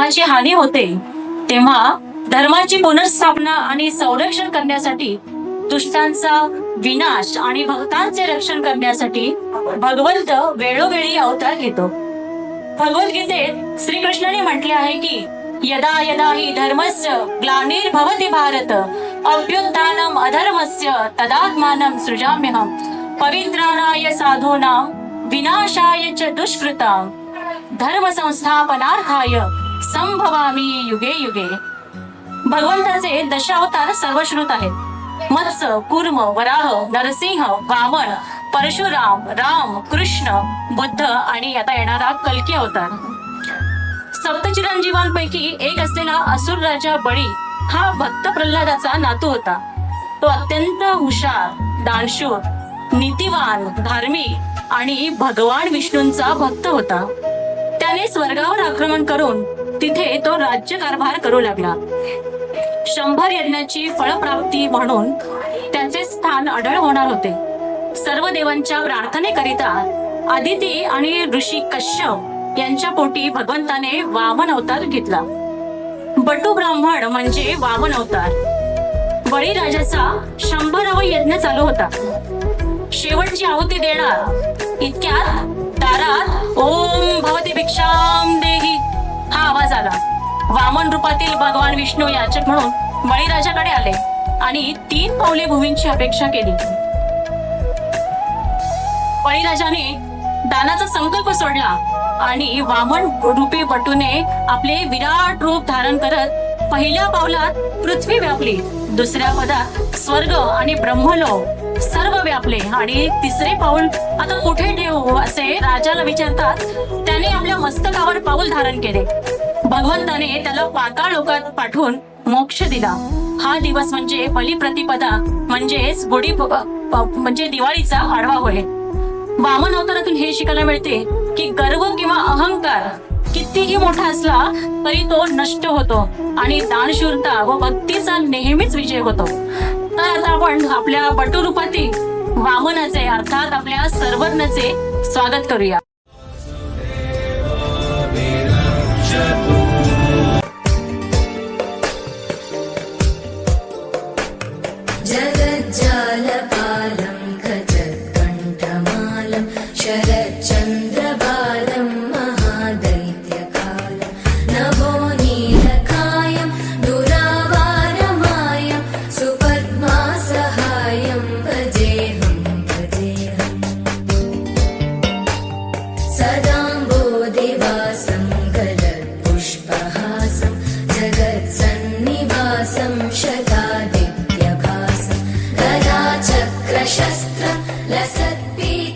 धर्माची हानी होते तेव्हा धर्माची पुनर्स्थापना आणि संरक्षण करण्यासाठी, दुष्टांचा विनाश आणि भक्तांचे रक्षण करण्यासाठी भगवंत वेळोवेळी अवतार घेतो. भगवद्गीतेत श्रीकृष्णाने म्हटले आहे की यदा यदा हि धर्मस्य ग्लानिर्भवति भारत अभ्युत्थानम् अधर्मस्य तदात्मानं सृजाम्यहम् पवित्राणाय साधूनां विनाशाय च दुष्कृतां धर्म संस्थापनार्थाय संभवामि युगे युगे. भगवंताचे दशावतार सर्वश्रुत आहेत. मत्स्य, कूर्म, वराह, नरसिंह, वामन, परशुराम, राम, कृष्ण, बुद्ध आणि आता येणारा कल्की अवतार. सप्तचिरंजीवांपैकी एक असलेला असुर राजा बळी हा भक्त प्रल्हादाचा नातू होता. तो अत्यंत हुशार, दानशूर, नीतिवान, धार्मिक आणि भगवान विष्णूंचा भक्त होता. त्याने स्वर्गावर आक्रमण करून तिथे तो राज्यकारभार करू लागला. 100 यज्ञाची फळप्राप्ती म्हणून त्याचे स्थान अढळ होणार होते. सर्व देवांच्या प्रार्थनेकरिता आदिती आणि ऋषी कश्यप यांच्या पोटी भगवंताने वामन अवतार घेतला. बटू ब्राह्मण म्हणजे वामन अवतार. बळीराजाचा 100वा यज्ञ चालू होता. शेवटची आहुती देणार इतक्यात दारात ओम भवती भिक्षाम देही हा आवाज आला. वामन रूपातील भगवान विष्णू याचक म्हणून बळीराजाकडे आले आणि 3 पावले भूमींची अपेक्षा केली. बळीराजाने दानाचा संकल्प सोडला आणि वामन रूपी बटूने आपले विराट रूप धारण करत पहिल्या पावलात पृथ्वी व्यापली, दुसऱ्या पदात स्वर्ग आणि ब्रह्मलोक सर्व व्यापले आणि तिसरे पाऊल आता कुठे ठेवू असे राजाला विचारतात त्याने आपल्या मस्तकावर पाऊल धारण केले. भगवंताने त्याला पाताळ लोकात पाठवून मोक्ष दिला. हा दिवस म्हणजे बलिप्रतिपदा म्हणजेच गुढी म्हणजे दिवाळीचा आडवा होय. वामन अवतारातून हे शिकायला मिळते की गर्व किंवा अहंकार कितीही मोठा असला तरी तो नष्ट होतो आणि दानशूरता व भक्तीचा नेहमीच विजय होतो. तर आता आपण आपल्या बटू रूपातील वामनाचे अर्थात आपल्या सर्वज्ञाचे स्वागत करूया. जगज्जालपालं गजत्कण्ठमालं शरच्चन्द्रबालं महादैत्यकालं नभोनीलकायं दुरावारमायं सुपद्मासहायं भजेऽहं सदाम्बोधिवासं गलत्पुष्पहासं जगत्सन्निवासं शतादित्यभासं गदाचक्रशस्त्रं लसत्पीठं